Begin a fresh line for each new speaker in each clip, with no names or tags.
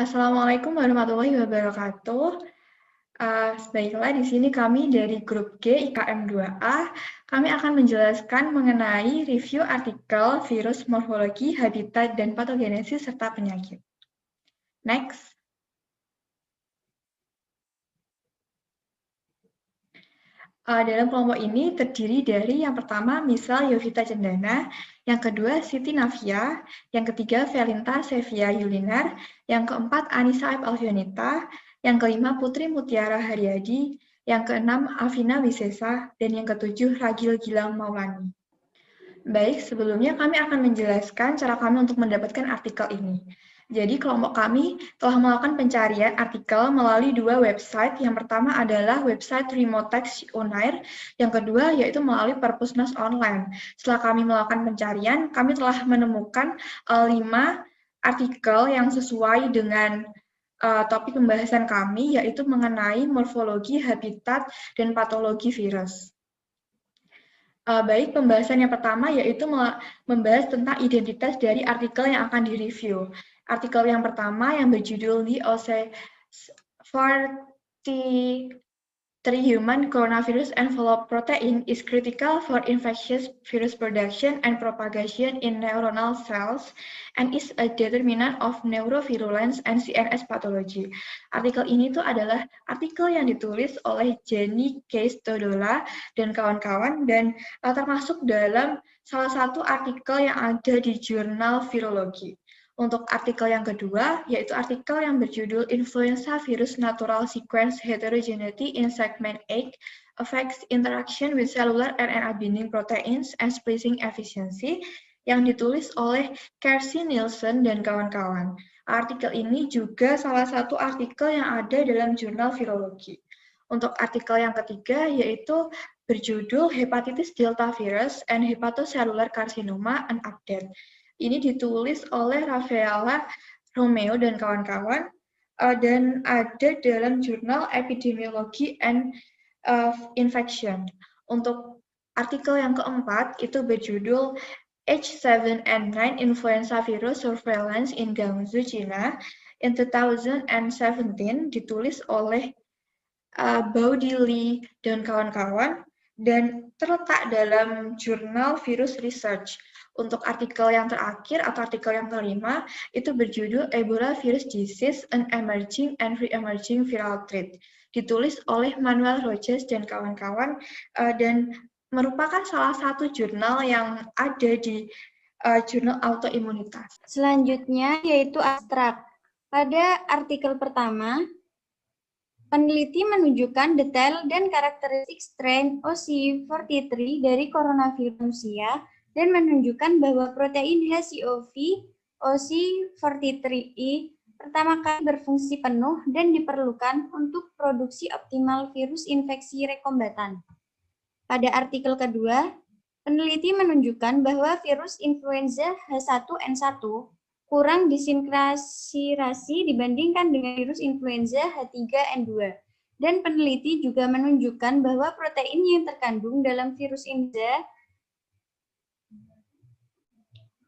Assalamualaikum warahmatullahi wabarakatuh. Baiklah, di sini kami dari grup G IKM 2A. Kami akan menjelaskan mengenai review artikel virus morfologi, habitat, dan patogenesis serta penyakit. Next. Dalam kelompok ini terdiri dari yang pertama Misal Yovita Cendana, yang kedua Siti Navia, yang ketiga Velinta Sevia Yulinar, yang keempat Anissa Aib Alfionita, yang kelima Putri Mutiara Haryadi, yang keenam Afina Wisesa, dan yang ketujuh Ragil Gilang Maulani. Baik, sebelumnya kami akan menjelaskan cara kami untuk mendapatkan artikel ini. Jadi kelompok kami telah melakukan pencarian artikel melalui dua website. Yang pertama adalah website Remotext Unair, yang kedua yaitu melalui Perpusnas Online. Setelah kami melakukan pencarian, kami telah menemukan 5 artikel yang sesuai dengan topik pembahasan kami, yaitu mengenai morfologi, habitat, dan patologi virus. Baik, pembahasan yang pertama yaitu membahas tentang identitas dari artikel yang akan direview. Artikel yang pertama yang berjudul The OC43 Human Coronavirus Envelope Protein is critical for infectious virus production and propagation in neuronal cells and is a determinant of neurovirulence and CNS pathology. Artikel ini tuh adalah artikel yang ditulis oleh Jenny Case Todola dan kawan-kawan dan termasuk dalam salah satu artikel yang ada di jurnal virologi. Untuk artikel yang kedua, yaitu artikel yang berjudul Influenza Virus Natural Sequence Heterogeneity in Segment 8 Affects Interaction with Cellular RNA Binding Proteins and Splicing Efficiency, yang ditulis oleh Kersey Nielsen dan kawan-kawan. Artikel ini juga salah satu artikel yang ada dalam jurnal virologi. Untuk artikel yang ketiga, yaitu berjudul Hepatitis Delta Virus and Hepatocellular Carcinoma, an Update. Ini ditulis oleh Rafaela Romeo dan kawan-kawan dan ada dalam jurnal Epidemiology and Infection. Untuk artikel yang keempat itu berjudul H7N9 Influenza Virus Surveillance in Guangzhou, China in 2017, ditulis oleh Baudi Li dan kawan-kawan dan terletak dalam jurnal Virus Research. Untuk artikel yang terakhir atau artikel yang kelima itu berjudul Ebola Virus Disease, an Emerging and Re-emerging Viral Threat. Ditulis oleh Manuel Roches dan kawan-kawan dan merupakan salah satu jurnal yang ada di jurnal autoimunitas.
Selanjutnya yaitu abstrak. Pada artikel pertama, peneliti menunjukkan detail dan karakteristik strain OC43 dari coronavirus manusia dan menunjukkan bahwa protein HCOV OC43E pertama kali berfungsi penuh dan diperlukan untuk produksi optimal virus infeksi rekombatan. Pada artikel kedua, peneliti menunjukkan bahwa virus influenza H1N1 kurang disinkrasirasi dibandingkan dengan virus influenza H3N2. Dan peneliti juga menunjukkan bahwa protein yang terkandung dalam virus influenza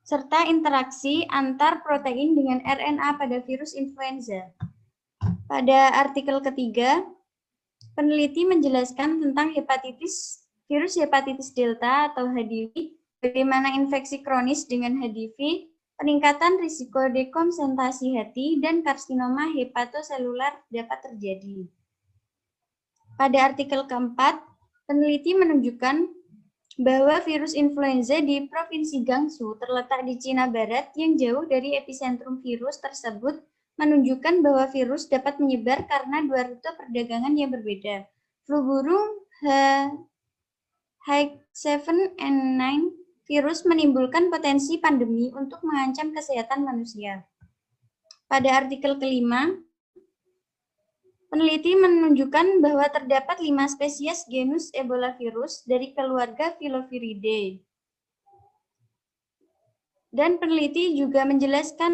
serta interaksi antar protein dengan RNA pada virus influenza. Pada artikel ketiga, peneliti menjelaskan tentang virus hepatitis delta atau HDV, bagaimana infeksi kronis dengan HDV, peningkatan risiko dekompensasi hati, dan karsinoma hepatoselular dapat terjadi. Pada artikel keempat, peneliti menunjukkan bahwa virus influenza di Provinsi Gansu terletak di Cina Barat yang jauh dari epicentrum virus tersebut menunjukkan bahwa virus dapat menyebar karena dua rute perdagangan yang berbeda. Flu burung H7N9 virus menimbulkan potensi pandemi untuk mengancam kesehatan manusia. Pada artikel kelima, peneliti menunjukkan bahwa terdapat 5 spesies genus Ebola virus dari keluarga Filoviridae. Dan peneliti juga menjelaskan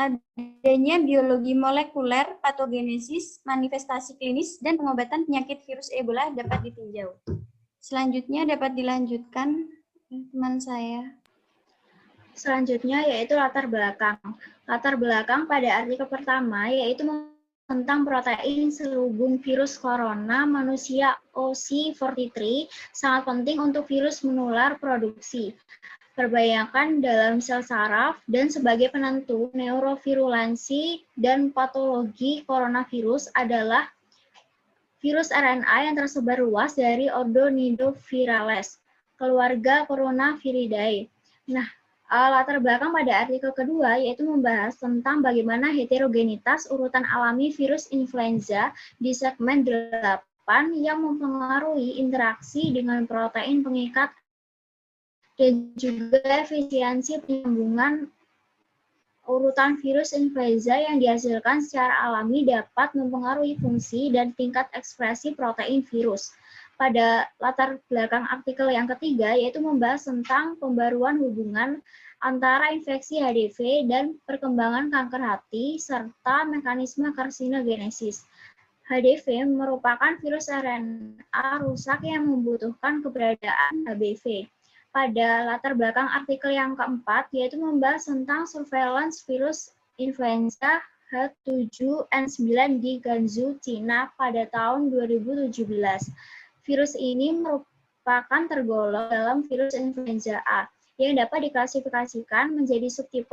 adanya biologi molekuler, patogenesis, manifestasi klinis, dan pengobatan penyakit virus Ebola dapat ditinjau. Selanjutnya dapat dilanjutkan teman saya. Selanjutnya yaitu latar belakang. Latar belakang pada artikel pertama yaitu tentang protein selubung virus corona manusia OC43 sangat penting untuk virus menular produksi. Perbanyakan dalam sel saraf dan sebagai penentu neurovirulensi dan patologi coronavirus adalah virus RNA yang tersebar luas dari ordo Nidovirales, keluarga Coronaviridae. Nah, latar belakang pada artikel kedua yaitu membahas tentang bagaimana heterogenitas urutan alami virus influenza di segmen 8 yang mempengaruhi interaksi dengan protein pengikat dan juga efisiensi penyambungan urutan virus influenza yang dihasilkan secara alami dapat mempengaruhi fungsi dan tingkat ekspresi protein virus. Pada latar belakang artikel yang ketiga, yaitu membahas tentang pembaruan hubungan antara infeksi HDV dan perkembangan kanker hati, serta mekanisme karsinogenesis. HDV merupakan virus RNA rusak yang membutuhkan keberadaan HBV. Pada latar belakang artikel yang keempat, yaitu membahas tentang surveillance virus influenza H7N9 di Ganzhou, Cina pada tahun 2017. Virus ini merupakan tergolong dalam virus influenza A yang dapat diklasifikasikan menjadi subtipe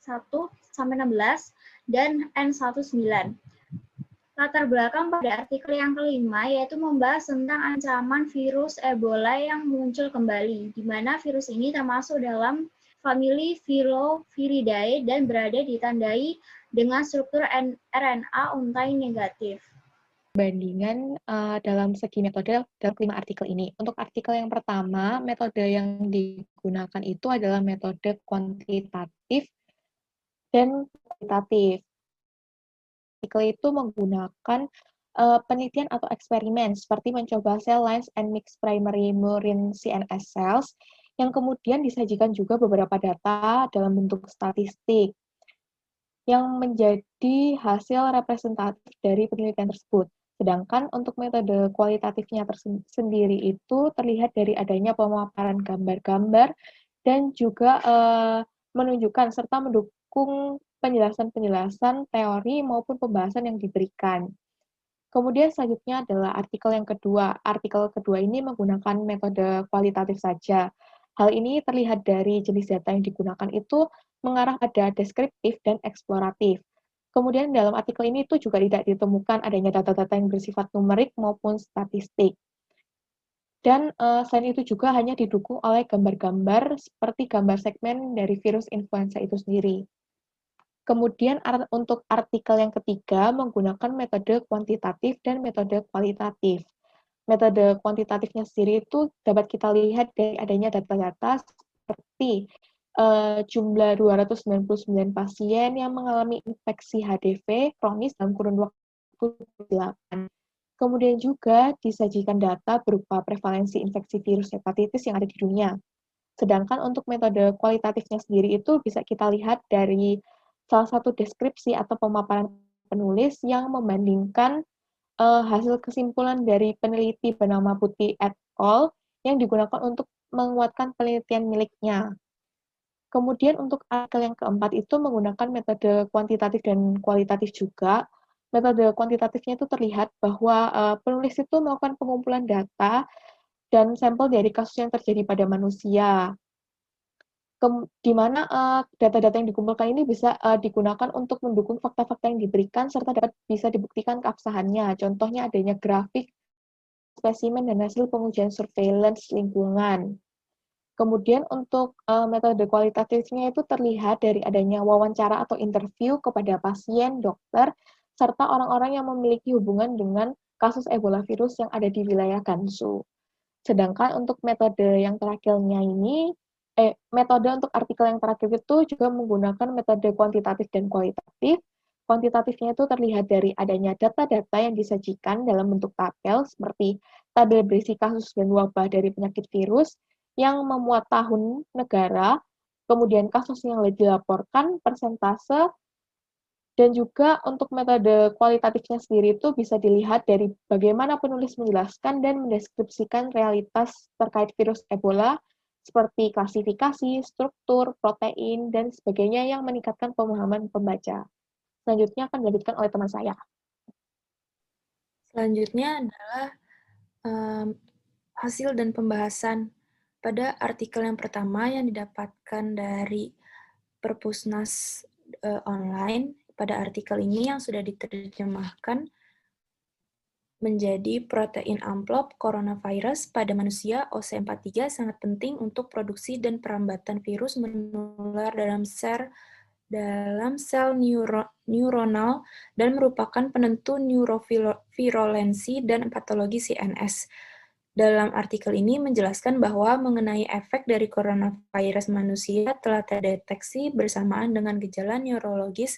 H1-16 dan N19. Latar belakang pada artikel yang kelima yaitu membahas tentang ancaman virus Ebola yang muncul kembali, di mana virus ini termasuk dalam famili Viroviridae dan berada ditandai dengan struktur RNA untai negatif.
Perbandingan dalam segi metode dalam kelima artikel ini. Untuk artikel yang pertama, metode yang digunakan itu adalah metode kuantitatif dan kualitatif. Artikel itu menggunakan penelitian atau eksperimen seperti mencoba cell lines and mixed primary murine CNS cells yang kemudian disajikan juga beberapa data dalam bentuk statistik yang menjadi hasil representatif dari penelitian tersebut. Sedangkan untuk metode kualitatifnya sendiri itu terlihat dari adanya pemaparan gambar-gambar dan juga menunjukkan serta mendukung penjelasan-penjelasan teori maupun pembahasan yang diberikan. Kemudian selanjutnya adalah artikel yang kedua. Artikel kedua ini menggunakan metode kualitatif saja. Hal ini terlihat dari jenis data yang digunakan itu mengarah pada deskriptif dan eksploratif. Kemudian dalam artikel ini itu juga tidak ditemukan adanya data-data yang bersifat numerik maupun statistik. Dan selain itu juga hanya didukung oleh gambar-gambar seperti gambar segmen dari virus influenza itu sendiri. Kemudian untuk artikel yang ketiga menggunakan metode kuantitatif dan metode kualitatif. Metode kuantitatifnya sendiri itu dapat kita lihat dari adanya data-data seperti jumlah 299 pasien yang mengalami infeksi HDV kronis dalam kurun waktu 8. Kemudian juga disajikan data berupa prevalensi infeksi virus hepatitis yang ada di dunia. Sedangkan untuk metode kualitatifnya sendiri itu bisa kita lihat dari salah satu deskripsi atau pemaparan penulis yang membandingkan hasil kesimpulan dari peneliti bernama Putih et al. Yang digunakan untuk menguatkan penelitian miliknya. Kemudian untuk artikel yang keempat itu menggunakan metode kuantitatif dan kualitatif juga. Metode kuantitatifnya itu terlihat bahwa penulis itu melakukan pengumpulan data dan sampel dari kasus yang terjadi pada manusia. Di mana data-data yang dikumpulkan ini bisa digunakan untuk mendukung fakta-fakta yang diberikan serta dapat bisa dibuktikan keabsahannya. Contohnya adanya grafik, spesimen, dan hasil pengujian surveillance lingkungan. Kemudian untuk metode kualitatifnya itu terlihat dari adanya wawancara atau interview kepada pasien, dokter, serta orang-orang yang memiliki hubungan dengan kasus Ebola virus yang ada di wilayah Ganzhou. Sedangkan untuk metode yang terakhirnya ini, metode untuk artikel yang terakhir itu juga menggunakan metode kuantitatif dan kualitatif. Kuantitatifnya itu terlihat dari adanya data-data yang disajikan dalam bentuk tabel, seperti tabel berisi kasus dan wabah dari penyakit virus, yang memuat tahun negara, kemudian kasus yang dilaporkan, persentase, dan juga untuk metode kualitatifnya sendiri itu bisa dilihat dari bagaimana penulis menjelaskan dan mendeskripsikan realitas terkait virus Ebola seperti klasifikasi, struktur, protein, dan sebagainya yang meningkatkan pemahaman pembaca. Selanjutnya akan dilanjutkan oleh teman saya.
Selanjutnya adalah hasil dan pembahasan pada artikel yang pertama yang didapatkan dari Perpusnas online. Pada artikel ini yang sudah diterjemahkan menjadi protein amplop coronavirus pada manusia OC43 sangat penting untuk produksi dan perambatan virus menular dalam sel neuronal dan merupakan penentu neurovirulensi dan patologi CNS. Dalam artikel ini menjelaskan bahwa mengenai efek dari coronavirus manusia telah terdeteksi bersamaan dengan gejala neurologis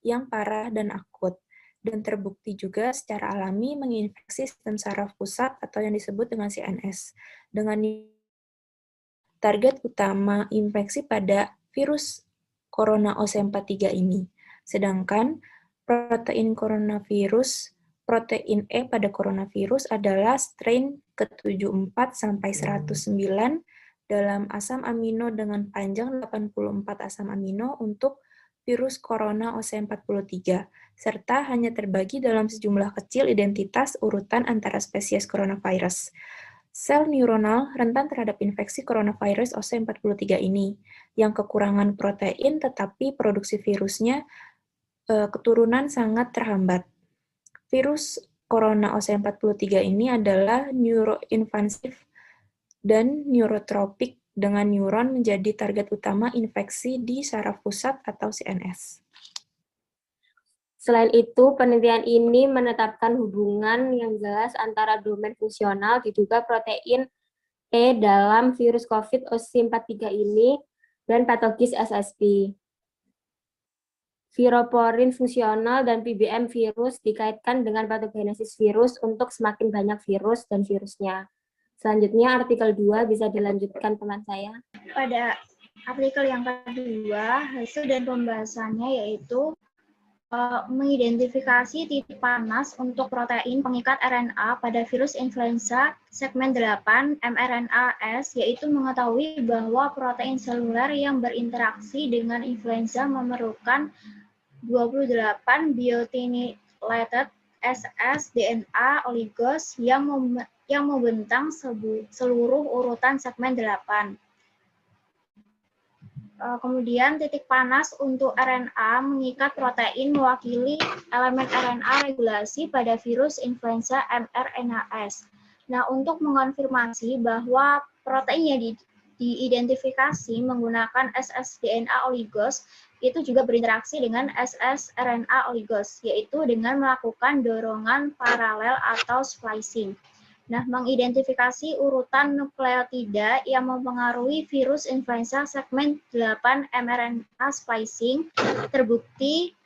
yang parah dan akut, dan terbukti juga secara alami menginfeksi sistem saraf pusat atau yang disebut dengan CNS. Dengan target utama infeksi pada virus corona OC43 ini. Sedangkan protein coronavirus, protein E pada coronavirus adalah strain ke-74 sampai 109 dalam asam amino dengan panjang 84 asam amino untuk virus corona OC43, serta hanya terbagi dalam sejumlah kecil identitas urutan antara spesies coronavirus. Sel neuronal rentan terhadap infeksi coronavirus OC43 ini, yang kekurangan protein tetapi produksi virusnya keturunan sangat terhambat. Virus corona OC43 ini adalah neuroinvasif dan neurotropik dengan neuron menjadi target utama infeksi di saraf pusat atau CNS.
Selain itu, penelitian ini menetapkan hubungan yang jelas antara domain fungsional diduga protein E dalam virus COVID-OC43 ini dan patogis SSP. Viroporin fungsional dan PBM virus dikaitkan dengan patogenesis virus untuk semakin banyak virus dan virusnya. Selanjutnya, artikel 2 bisa dilanjutkan teman saya.
Pada artikel yang kedua, hasil dan pembahasannya yaitu mengidentifikasi titik panas untuk protein pengikat RNA pada virus influenza segmen 8 mRNA-S, yaitu mengetahui bahwa protein seluler yang berinteraksi dengan influenza memerlukan 28 biotinylated ssDNA oligos yang membentang seluruh urutan segmen 8. Kemudian titik panas untuk RNA mengikat protein mewakili elemen RNA regulasi pada virus influenza mRNA-S. Nah, untuk mengonfirmasi bahwa protein yang diidentifikasi menggunakan ssDNA oligos itu juga berinteraksi dengan ssRNA oligos, yaitu dengan melakukan dorongan paralel atau splicing. Nah, mengidentifikasi urutan nukleotida yang mempengaruhi virus influenza segmen 8 mRNA splicing terbukti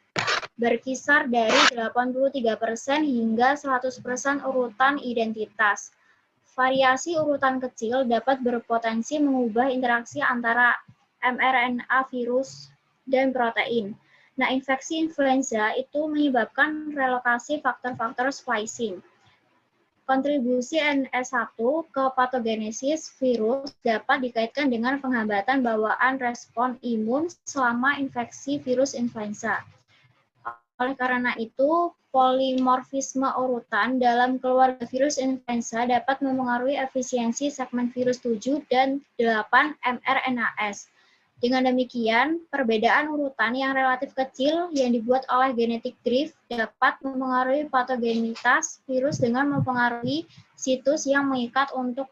berkisar dari 83% hingga 100% urutan identitas. Variasi urutan kecil dapat berpotensi mengubah interaksi antara mRNA virus dan protein. Nah, infeksi influenza itu menyebabkan relokasi faktor-faktor splicing. Kontribusi NS1 ke patogenesis virus dapat dikaitkan dengan penghambatan bawaan respon imun selama infeksi virus influenza. Oleh karena itu, polimorfisme urutan dalam keluarga virus influenza dapat mempengaruhi efisiensi segmen virus 7 dan 8 mRNA-S. Dengan demikian, perbedaan urutan yang relatif kecil yang dibuat oleh genetic drift dapat mempengaruhi patogenitas virus dengan mempengaruhi situs yang mengikat untuk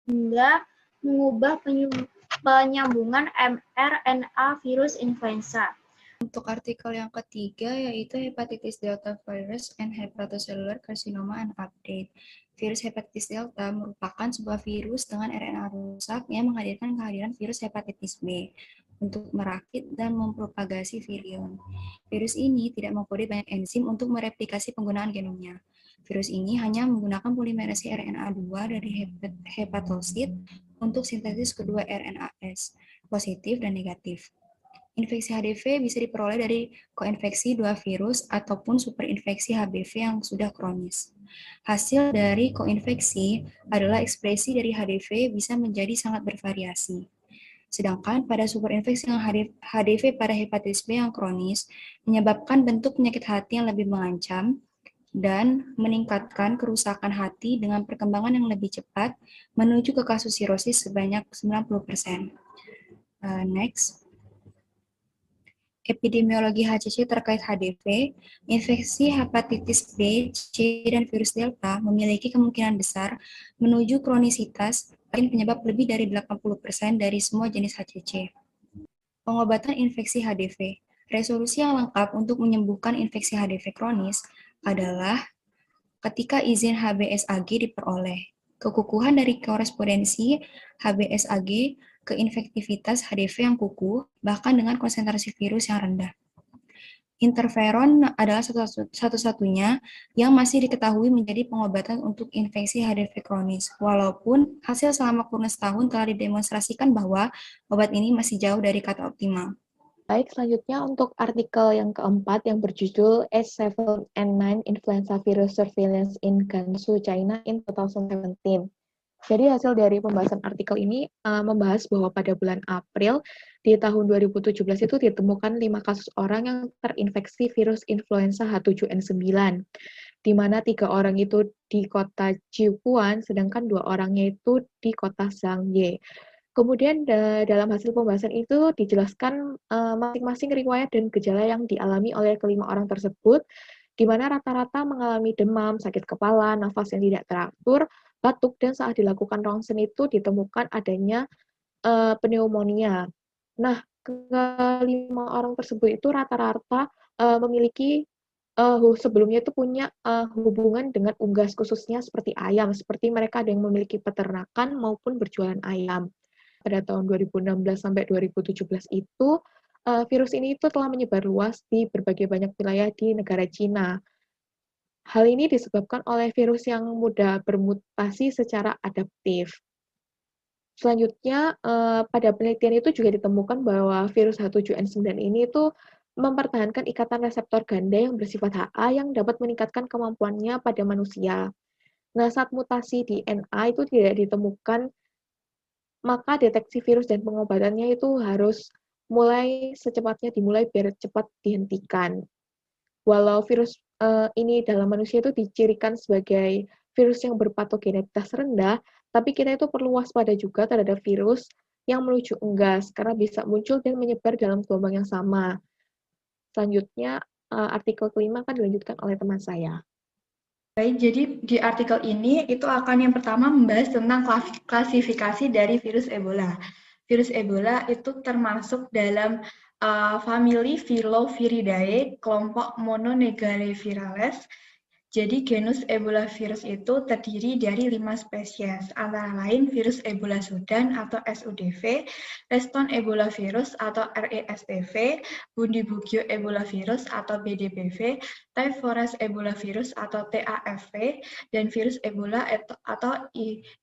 hingga mengubah penyambungan mRNA virus influenza.
Untuk artikel yang ketiga yaitu hepatitis delta virus and hepatocellular carcinoma and update. Virus hepatitis delta merupakan sebuah virus dengan RNA rusak yang menghadirkan kehadiran virus hepatitis B untuk merakit dan mempropagasi virion. Virus ini tidak mengkode banyak enzim untuk mereplikasi penggunaan genomnya. Virus ini hanya menggunakan polimerasi RNA2 dari hepatosit untuk sintesis kedua RNA-S, positif dan negatif. Infeksi HDV bisa diperoleh dari koinfeksi dua virus ataupun superinfeksi HBV yang sudah kronis. Hasil dari koinfeksi adalah ekspresi dari HDV bisa menjadi sangat bervariasi. Sedangkan pada superinfeksi yang HDV pada hepatitis B yang kronis menyebabkan bentuk penyakit hati yang lebih mengancam dan meningkatkan kerusakan hati dengan perkembangan yang lebih cepat menuju ke kasus sirosis sebanyak 90%. Next. Epidemiologi HCC terkait HDV, infeksi hepatitis B, C, dan virus Delta memiliki kemungkinan besar menuju kronisitas penyebab lebih dari 80% dari semua jenis HCC. Pengobatan infeksi HDV. Resolusi yang lengkap untuk menyembuhkan infeksi HDV kronis adalah ketika izin HBsAg diperoleh. Kekukuhan dari korespondensi HBsAg ke infektivitas HDV yang kukuh, bahkan dengan konsentrasi virus yang rendah. Interferon adalah satu-satunya yang masih diketahui menjadi pengobatan untuk infeksi HDV kronis, walaupun hasil selama kurun setahun telah didemonstrasikan bahwa obat ini masih jauh dari kata optimal.
Baik, selanjutnya untuk artikel yang keempat yang berjudul H7N9 Influenza Virus Surveillance in Gansu, China in 2017. Jadi hasil dari pembahasan artikel ini membahas bahwa pada bulan April di tahun 2017 itu ditemukan 5 kasus orang yang terinfeksi virus influenza H7N9, di mana 3 orang itu di kota Jiuquan, sedangkan 2 orangnya itu di kota Zhangye. Kemudian dalam hasil pembahasan itu dijelaskan masing-masing riwayat dan gejala yang dialami oleh kelima orang tersebut, di mana rata-rata mengalami demam, sakit kepala, nafas yang tidak teratur, batuk, dan saat dilakukan ronsen itu ditemukan adanya pneumonia. Nah, kelima orang tersebut itu rata-rata memiliki sebelumnya itu punya hubungan dengan unggas khususnya seperti ayam, seperti mereka ada yang memiliki peternakan maupun berjualan ayam. Pada tahun 2016 sampai 2017 itu virus ini itu telah menyebar luas di berbagai banyak wilayah di negara Cina. Hal ini disebabkan oleh virus yang mudah bermutasi secara adaptif. Selanjutnya, pada penelitian itu juga ditemukan bahwa virus H7N9 ini itu mempertahankan ikatan reseptor ganda yang bersifat HA yang dapat meningkatkan kemampuannya pada manusia. Nah, saat mutasi di NA itu tidak ditemukan, maka deteksi virus dan pengobatannya itu harus secepatnya dimulai biar cepat dihentikan. Walau virus ini dalam manusia itu dicirikan sebagai virus yang berpatogenitas rendah, tapi kita itu perlu waspada juga terhadap virus yang menuju unggas, karena bisa muncul dan menyebar dalam gelombang yang sama. Selanjutnya, artikel kelima akan dilanjutkan oleh teman saya.
Baik, jadi di artikel ini itu akan yang pertama membahas tentang klasifikasi dari virus Ebola. Virus Ebola itu termasuk dalam famili Filoviridae, kelompok Mononegarevirales. Jadi genus Ebola virus itu terdiri dari 5 spesies, antara lain virus Ebola Sudan atau SUDV, Reston Ebola virus atau RESTV, Bundibugyo Ebola virus atau BDBV, Type Forest Ebola virus atau TAFV, dan virus Ebola atau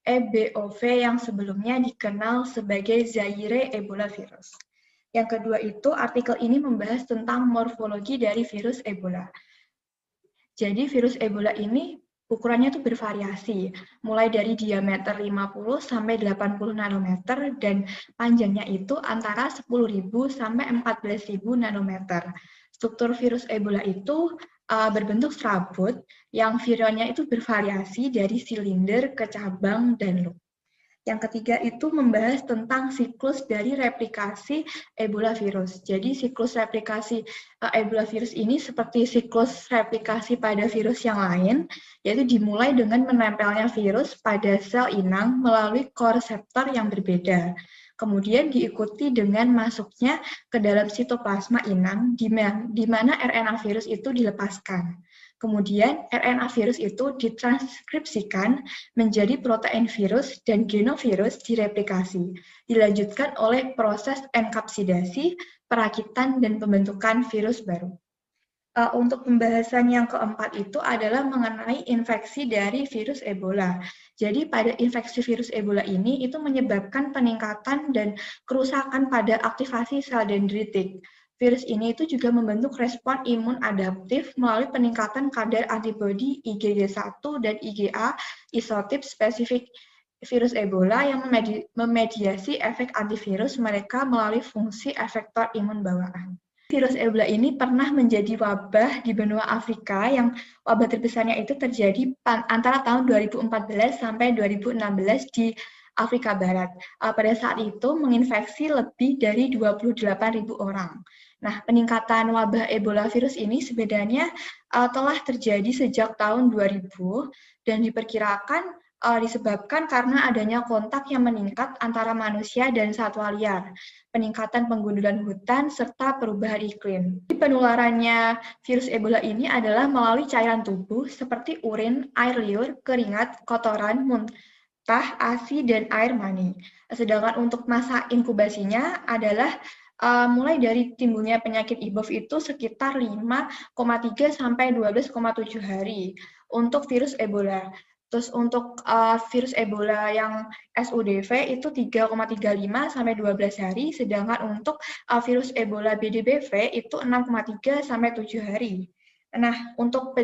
EBOV yang sebelumnya dikenal sebagai Zaire Ebola virus. Yang kedua itu, artikel ini membahas tentang morfologi dari virus Ebola. Jadi virus Ebola ini ukurannya tuh bervariasi, mulai dari diameter 50 sampai 80 nanometer dan panjangnya itu antara 10.000 sampai 14.000 nanometer. Struktur virus Ebola itu berbentuk serabut yang vironnya itu bervariasi dari silinder ke cabang dan loop. Yang ketiga itu membahas tentang siklus dari replikasi Ebola virus. Jadi siklus replikasi Ebola virus ini seperti siklus replikasi pada virus yang lain, yaitu dimulai dengan menempelnya virus pada sel inang melalui koreseptor yang berbeda. Kemudian diikuti dengan masuknya ke dalam sitoplasma inang, di mana RNA virus itu dilepaskan. Kemudian RNA virus itu ditranskripsikan menjadi protein virus dan genovirus direplikasi. Dilanjutkan oleh proses enkapsidasi, perakitan, dan pembentukan virus baru. Untuk pembahasan yang keempat itu adalah mengenai infeksi dari virus Ebola. Jadi pada infeksi virus Ebola ini itu menyebabkan peningkatan dan kerusakan pada aktivasi sel dendritik. Virus ini itu juga membentuk respon imun adaptif melalui peningkatan kadar antibodi IgG1 dan IgA isotip spesifik virus Ebola yang memediasi efek antivirus mereka melalui fungsi efektor imun bawaan. Virus Ebola ini pernah menjadi wabah di benua Afrika yang wabah terbesarnya itu terjadi antara tahun 2014 sampai 2016 di Afrika Barat. Pada saat itu menginfeksi lebih dari 28.000 orang. Nah, peningkatan wabah Ebola virus ini sebenarnya telah terjadi sejak tahun 2000 dan diperkirakan disebabkan karena adanya kontak yang meningkat antara manusia dan satwa liar, peningkatan penggundulan hutan, serta perubahan iklim. Penularannya virus Ebola ini adalah melalui cairan tubuh seperti urin, air liur, keringat, kotoran, muntah, ASI, dan air mani. Sedangkan untuk masa inkubasinya adalah mulai dari timbulnya penyakit IBOV itu sekitar 5,3 sampai 12,7 hari untuk virus Ebola. Terus untuk virus Ebola yang SUDV itu 3,35 sampai 12 hari, sedangkan untuk virus Ebola BDBV itu 6,3 sampai 7 hari. Nah, untuk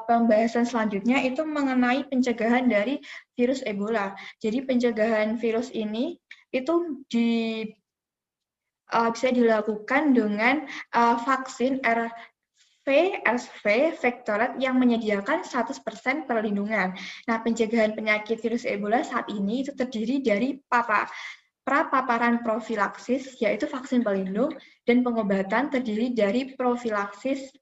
pembahasan selanjutnya itu mengenai pencegahan dari virus Ebola. Jadi pencegahan virus ini itu bisa dilakukan dengan vaksin RSV Vectoret yang menyediakan 100% perlindungan. Nah, pencegahan penyakit virus Ebola saat ini itu terdiri dari prapaparan profilaksis, yaitu vaksin pelindung, dan pengobatan terdiri dari profilaksis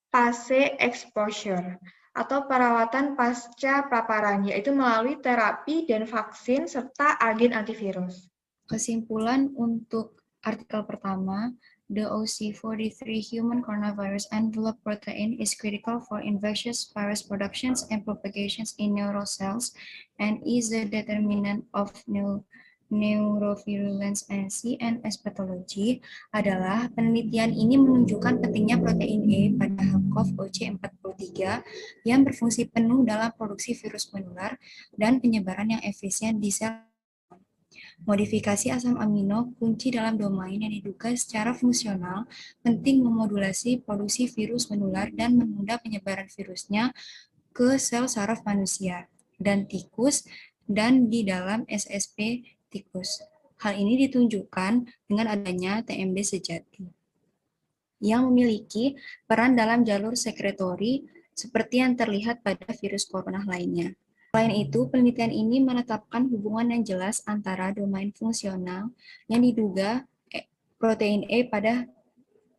fase exposure, atau perawatan pasca paparan, yaitu melalui terapi dan vaksin serta agen antivirus.
Kesimpulan untuk artikel pertama, the OC43 human coronavirus envelope protein is critical for infectious virus productions and propagations in neural cells and is the determinant of neurovirulence and CNS pathology. Adalah penelitian ini menunjukkan pentingnya protein E pada HACOV OC43 yang berfungsi penuh dalam produksi virus menular dan penyebaran yang efisien di sel. Modifikasi asam amino kunci dalam domain yang diduga secara fungsional penting memodulasi produksi virus menular dan menunda penyebaran virusnya ke sel saraf manusia dan tikus dan di dalam SSP tikus. Hal ini ditunjukkan dengan adanya TMB sejati yang memiliki peran dalam jalur sekretori seperti yang terlihat pada virus corona lainnya. Selain itu, penelitian ini menetapkan hubungan yang jelas antara domain fungsional yang diduga protein E pada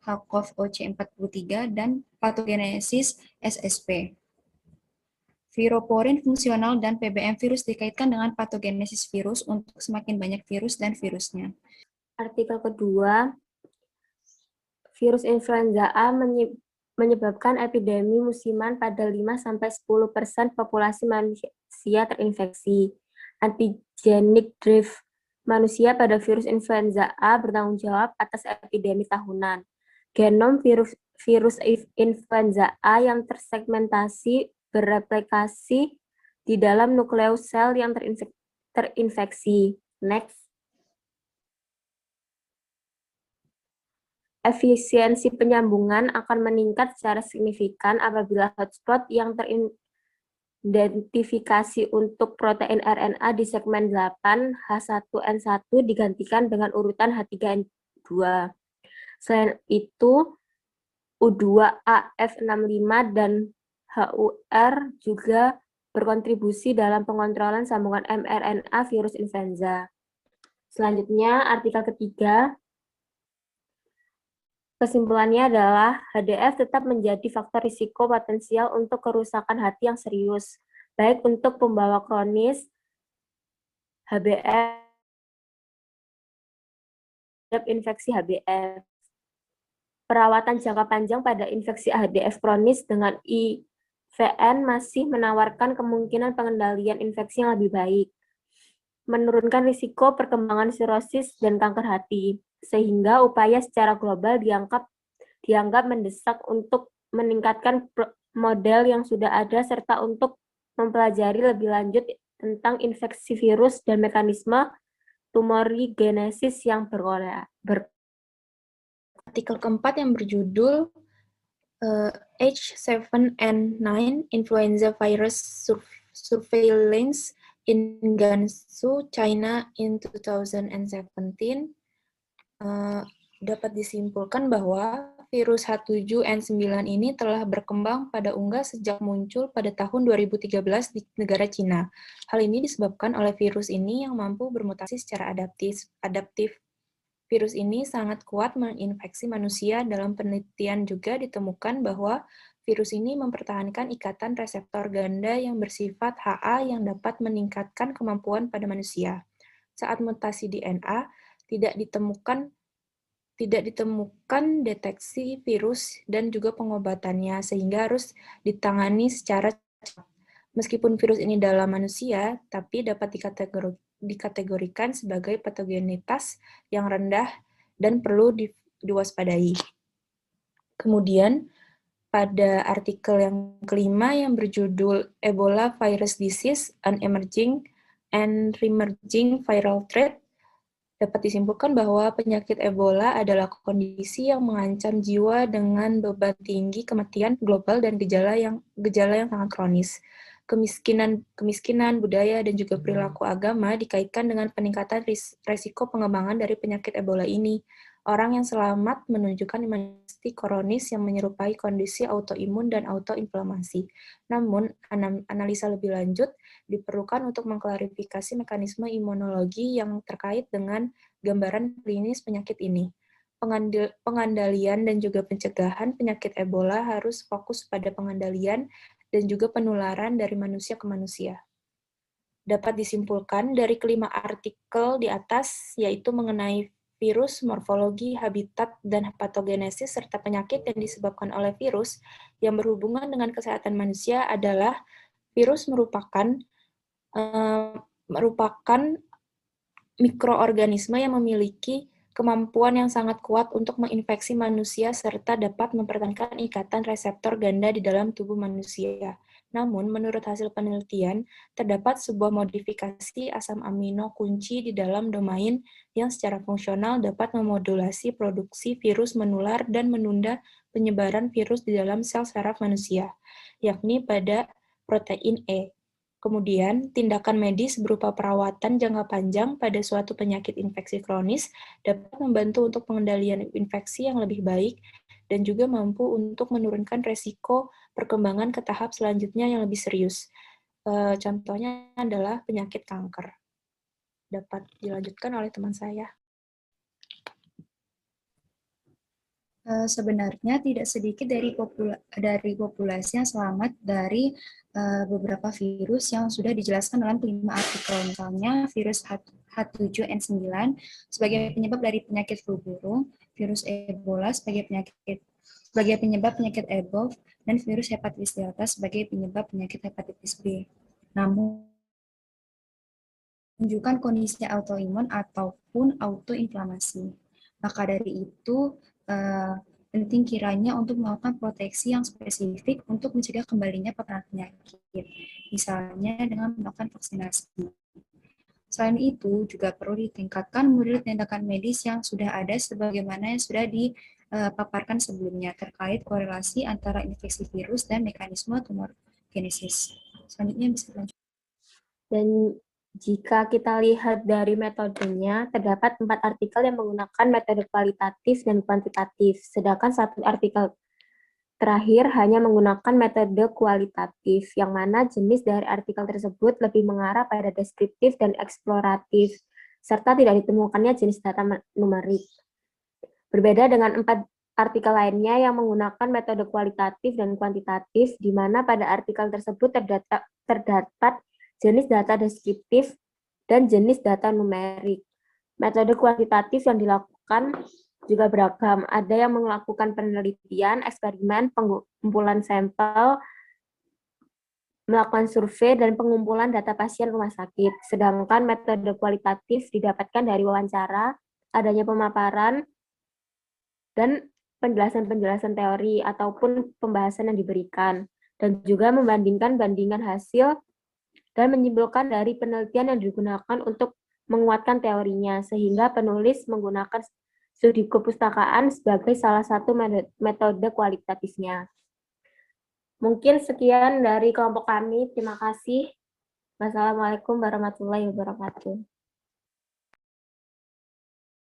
HACOV OC43 dan patogenesis SSP. Viroporin fungsional dan PBM virus dikaitkan dengan patogenesis virus untuk semakin banyak virus dan virusnya.
Artikel kedua, virus influenza A menyebabkan epidemi musiman pada 5-10% populasi manusia terinfeksi. Antigenic drift manusia pada virus influenza A bertanggung jawab atas epidemi tahunan. Genom virus influenza A yang tersegmentasi bereplikasi di dalam nukleus sel yang terinfeksi. Next. Efisiensi penyambungan akan meningkat secara signifikan apabila hotspot yang teridentifikasi untuk protein RNA di segmen 8 H1N1 digantikan dengan urutan H3N2. Selain itu, U2AF65 dan HUR juga berkontribusi dalam pengontrolan sambungan mRNA virus influenza. Selanjutnya, artikel ketiga. Kesimpulannya adalah HDF tetap menjadi faktor risiko potensial untuk kerusakan hati yang serius, baik untuk pembawa kronis, HBF, infeksi HBF. Perawatan jangka panjang pada infeksi HDF kronis dengan IVN masih menawarkan kemungkinan pengendalian infeksi yang lebih baik, menurunkan risiko perkembangan sirosis dan kanker hati, sehingga upaya secara global dianggap mendesak untuk meningkatkan model yang sudah ada serta untuk mempelajari lebih lanjut tentang infeksi virus dan mekanisme tumorigenesis yang
Artikel keempat yang berjudul H7N9 Influenza Virus Surveillance in Gansu, China in 2017 dapat disimpulkan bahwa virus H7N9 ini telah berkembang pada unggas sejak muncul pada tahun 2013 di negara Cina. Hal ini disebabkan oleh virus ini yang mampu bermutasi secara adaptif. Virus ini sangat kuat menginfeksi manusia. Dalam penelitian juga ditemukan bahwa virus ini mempertahankan ikatan reseptor ganda yang bersifat HA yang dapat meningkatkan kemampuan pada manusia. Saat mutasi DNA, tidak ditemukan deteksi virus dan juga pengobatannya, sehingga harus ditangani secara cepat. Meskipun virus ini dalam manusia, tapi dapat dikategorikan sebagai patogenitas yang rendah dan perlu diwaspadai. Kemudian, pada artikel yang kelima yang berjudul Ebola Virus Disease, an Emerging and Reemerging Viral Threat, dapat disimpulkan bahwa penyakit Ebola adalah kondisi yang mengancam jiwa dengan beban tinggi kematian global dan gejala yang sangat kronis. Kemiskinan, budaya, dan juga perilaku agama dikaitkan dengan peningkatan resiko pengembangan dari penyakit Ebola ini. Orang yang selamat menunjukkan imunitas kronis yang menyerupai kondisi autoimun dan autoinflamasi. Namun, analisa lebih lanjut diperlukan untuk mengklarifikasi mekanisme imunologi yang terkait dengan gambaran klinis penyakit ini. Pengandalian dan juga pencegahan penyakit Ebola harus fokus pada pengendalian dan juga penularan dari manusia ke manusia. Dapat disimpulkan dari kelima artikel di atas, yaitu mengenai virus, morfologi, habitat, dan patogenesis, serta penyakit yang disebabkan oleh virus yang berhubungan dengan kesehatan manusia adalah virus merupakan mikroorganisme yang memiliki kemampuan yang sangat kuat untuk menginfeksi manusia serta dapat mempertahankan ikatan reseptor ganda di dalam tubuh manusia. Namun, menurut hasil penelitian, terdapat sebuah modifikasi asam amino kunci di dalam domain yang secara fungsional dapat memodulasi produksi virus menular dan menunda penyebaran virus di dalam sel saraf manusia, yakni pada protein E. Kemudian, tindakan medis berupa perawatan jangka panjang pada suatu penyakit infeksi kronis dapat membantu untuk pengendalian infeksi yang lebih baik dan juga mampu untuk menurunkan resiko perkembangan ke tahap selanjutnya yang lebih serius. Contohnya adalah penyakit kanker. Dapat dilanjutkan oleh teman saya.
Sebenarnya tidak sedikit dari populasi yang selamat dari beberapa virus yang sudah dijelaskan dalam 5 artikel. Misalnya virus H7N9 sebagai penyebab dari penyakit flu burung, virus Ebola sebagai penyebab penyakit Ebola, dan virus hepatitis delta sebagai penyebab penyakit hepatitis B. Namun, menunjukkan kondisi autoimun ataupun autoinflamasi. Maka dari itu, penting kiranya untuk melakukan proteksi yang spesifik untuk mencegah kembalinya paparan penyakit, misalnya dengan melakukan vaksinasi. Selain itu, juga perlu ditingkatkan model tindakan medis yang sudah ada sebagaimana yang sudah dipaparkan sebelumnya terkait korelasi antara infeksi virus dan mekanisme tumorigenesis. Selanjutnya bisa lanjut.
Dan jika kita lihat dari metodenya, terdapat 4 artikel yang menggunakan metode kualitatif dan kuantitatif, sedangkan 1 artikel terakhir hanya menggunakan metode kualitatif, yang mana jenis dari artikel tersebut lebih mengarah pada deskriptif dan eksploratif, serta tidak ditemukannya jenis data numerik. Berbeda dengan 4 artikel lainnya yang menggunakan metode kualitatif dan kuantitatif, di mana pada artikel tersebut terdapat jenis data deskriptif, dan jenis data numerik. Metode kuantitatif yang dilakukan juga beragam. Ada yang melakukan penelitian, eksperimen, pengumpulan sampel, melakukan survei, dan pengumpulan data pasien rumah sakit. Sedangkan metode kualitatif didapatkan dari wawancara, adanya pemaparan, dan penjelasan-penjelasan teori ataupun pembahasan yang diberikan, dan juga membandingkan bandingan hasil dan menyimpulkan dari penelitian yang digunakan untuk menguatkan teorinya, sehingga penulis menggunakan studi kepustakaan sebagai salah satu metode kualitatifnya. Mungkin sekian dari kelompok kami. Terima kasih. Wassalamualaikum warahmatullahi wabarakatuh.